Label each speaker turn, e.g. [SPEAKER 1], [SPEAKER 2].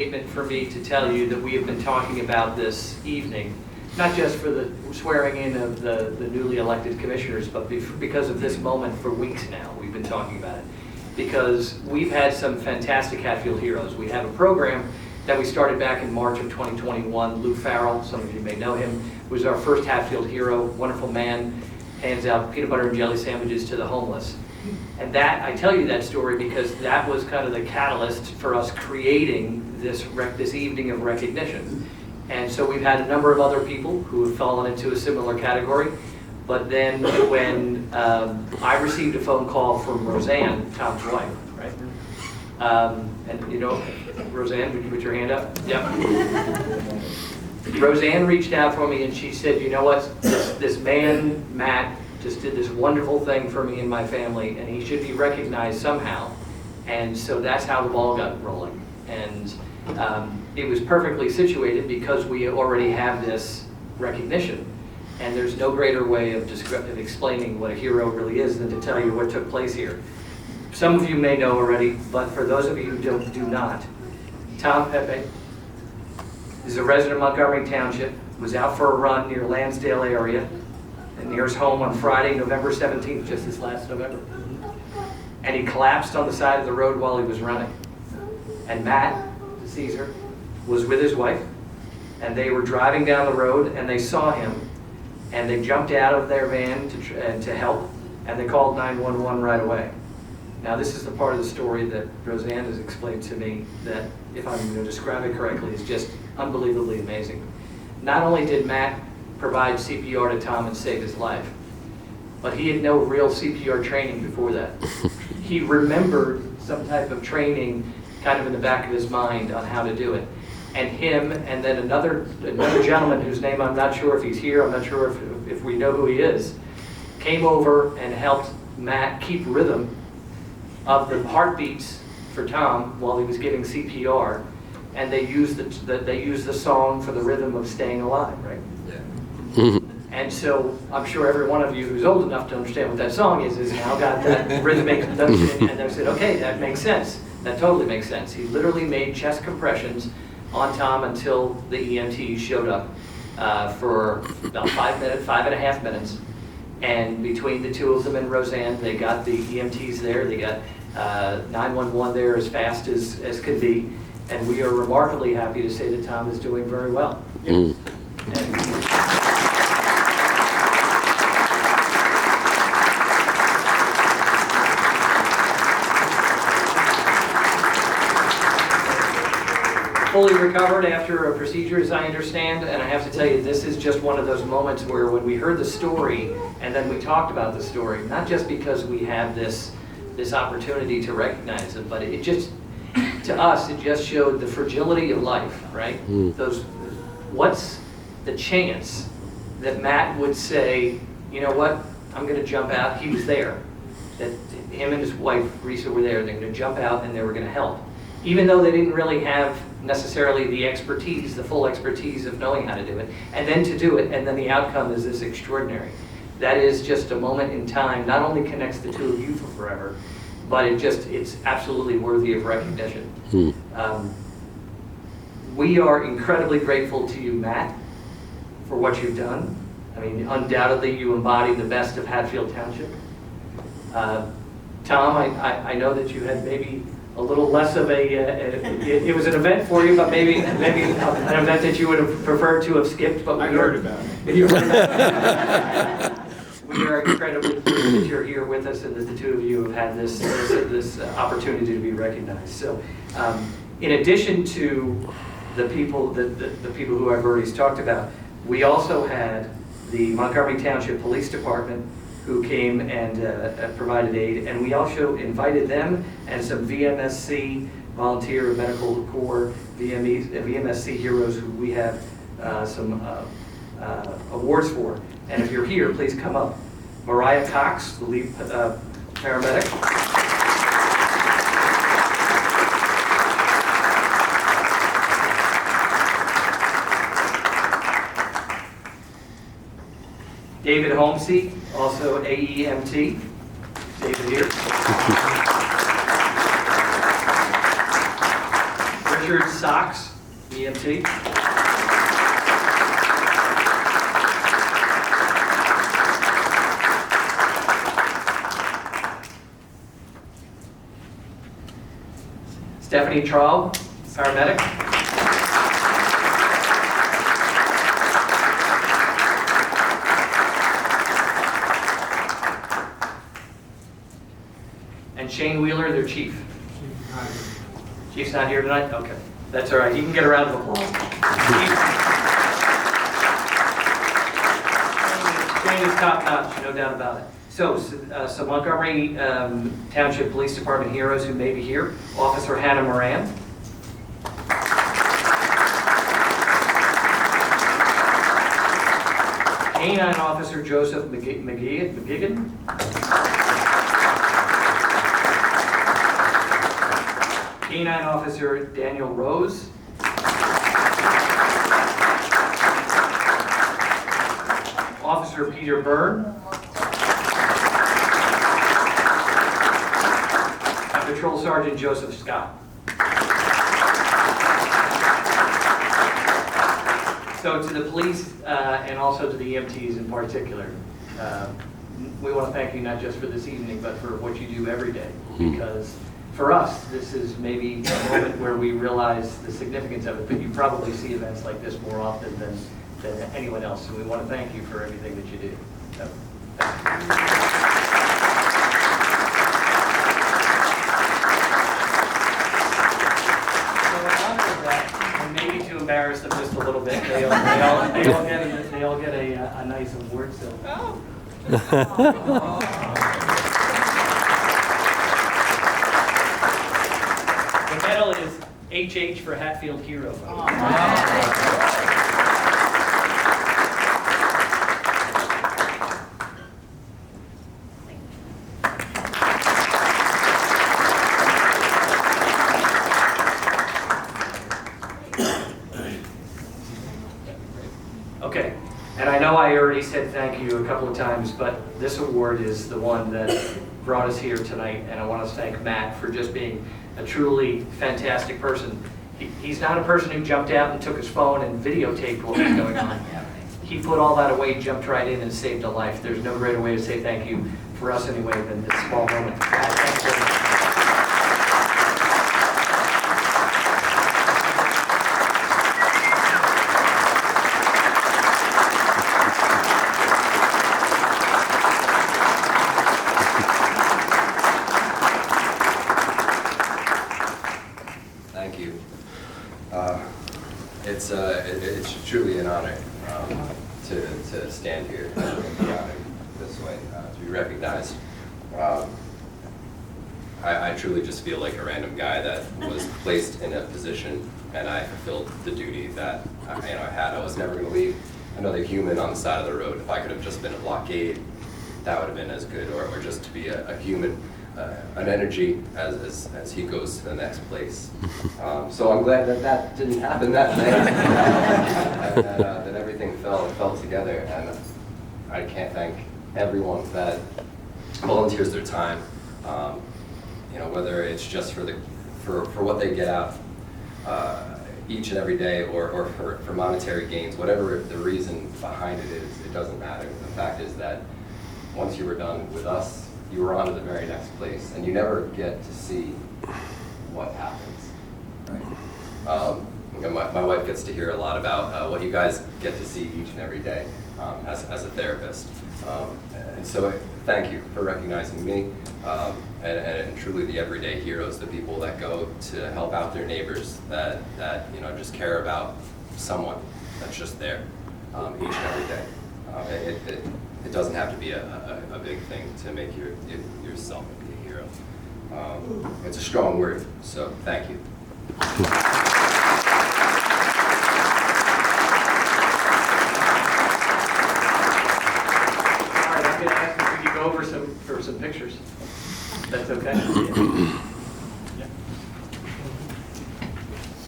[SPEAKER 1] Statement for me to tell you that we have been talking about this evening, not just for the swearing in of the newly elected commissioners, but because of this moment for weeks now. We've been talking about it because we've had some fantastic Hatfield heroes. We have a program that we started back in March of 2021. Lou Farrell, some of you may know him, was our first Hatfield hero, wonderful man, hands out peanut butter and jelly sandwiches to the homeless. And that, I tell you that story because that was kind of the catalyst for us creating this evening of recognition. And so we've had a number of other people who have fallen into a similar category. But then when I received a phone call from Roseanne, Tom's wife, right? And you know, Roseanne, would you put your hand up? Yep. Roseanne reached out for me and she said, you know what, this man, Matt, just did this wonderful thing for me and my family, and he should be recognized somehow. And so that's how the ball got rolling. And it was perfectly situated because we already have this recognition. And there's no greater way of explaining what a hero really is than to tell you what took place here. Some of you may know already, but for those of you who do not, Tom Pepe is a resident of Montgomery Township, was out for a run near Lansdale area, and near his home on Friday, November 17th, just this last November. And he collapsed on the side of the road while he was running. And Matt, Caesar, was with his wife, and they were driving down the road, and they saw him, and they jumped out of their van to help, and they called 911 right away. Now, this is the part of the story that Roseanne has explained to me that, if I'm going to describe it correctly, is just unbelievably amazing. Not only did Matt provide CPR to Tom and save his life, but he had no real CPR training before that. He remembered some type of training kind of in the back of his mind on how to do it. And him and then another gentleman whose name I'm not sure if he's here, I'm not sure if we know who he is, came over and helped Matt keep rhythm of the heartbeats for Tom while he was giving CPR, and they used the song for the rhythm of staying alive, right? And so I'm sure every one of you who's old enough to understand what that song is now got that rhythmic notion, and they said, okay, that makes sense. That totally makes sense. He literally made chest compressions on Tom until the EMTs showed up for about 5.5 minutes. And between the two of them and Roseanne, they got the EMTs there. They got 911 there as fast as could be. And we are remarkably happy to say that Tom is doing very well. And, fully recovered after a procedure, as I understand, and I have to tell you, this is just one of those moments where when we heard the story and then we talked about the story, not just because we have this opportunity to recognize it, but it just, to us, it just showed the fragility of life, right? What's the chance that Matt would say, you know what, I'm going to jump out? He was there. That him and his wife, Risa, were there. They're going to jump out and they were going to help. Even though they didn't really have necessarily the expertise, the full expertise of knowing how to do it, and then to do it, and then the outcome is this extraordinary. That is just a moment in time, not only connects the two of you for forever, but it's absolutely worthy of recognition. We are incredibly grateful to you, Matt, for what you've done. I mean, undoubtedly you embody the best of Hatfield Township. Tom, I know that you had maybe a little less of it was an event for you, but maybe an event that you would have preferred to have skipped. But
[SPEAKER 2] I heard about it.
[SPEAKER 1] You heard about it. We are incredibly pleased that you're here with us and that the two of you have had this opportunity to be recognized. So, in addition to the people who I've already talked about, we also had the Montgomery Township Police Department who came and provided aid, and we also invited them and some VMSC, Volunteer Medical Corps, VMSC heroes who we have some awards for. And if you're here, please come up. Mariah Cox, the lead paramedic. David Holmesy, also AEMT. David here. Richard Sachs, EMT. Stephanie Traub, paramedic. And Shane Wheeler, their chief. Chief's not here tonight? Okay. That's all right. You can get a round of applause. Shane is top notch, no doubt about it. So Montgomery Township Police Department heroes who may be here. Officer Hannah Moran. Canine Officer Joseph McGigan. Canine Officer Daniel Rose. Officer Peter Byrne. And Patrol Sergeant Joseph Scott. So to the police and also to the EMTs in particular, we want to thank you not just for this evening, but for what you do every day. Because for us, this is maybe a moment where we realize the significance of it, but you probably see events like this more often than anyone else. So we want to thank you for everything that you do. So, thank you. Embarrass them just a little bit. They all get a nice award. So. Oh. The medal is HH for Hatfield Hero. Okay, and I know I already said thank you a couple of times, but this award is the one that brought us here tonight, and I want to thank Matt for just being a truly fantastic person. He's not a person who jumped out and took his phone and videotaped what was going on. He put all that away, jumped right in, and saved a life. There's no greater way to say thank you, for us anyway, than this small moment. Matt, thanks very much.
[SPEAKER 2] Thank you. It's truly an honor to stand here and be honored this way, to be recognized. I truly just feel like a random guy that was placed in a position, and I fulfilled the duty that I had. I was never going to leave another human on the side of the road. If I could have just been a blockade, that would have been as good, or just to be a human. An energy as he goes to the next place. So I'm glad that didn't happen that day, and that everything fell together. And I can't thank everyone that volunteers their time. Whether it's just for what they get out each and every day, or for monetary gains, whatever the reason behind it is, it doesn't matter. The fact is that once you were done with us, you were on to the very next place, and you never get to see what happens. Right? My wife gets to hear a lot about what you guys get to see each and every day as a therapist. And so thank you for recognizing me, and truly the everyday heroes, the people that go to help out their neighbors, that just care about someone that's just there each and every day. It doesn't have to be a big thing to make yourself be a hero. It's a strong word, so thank you.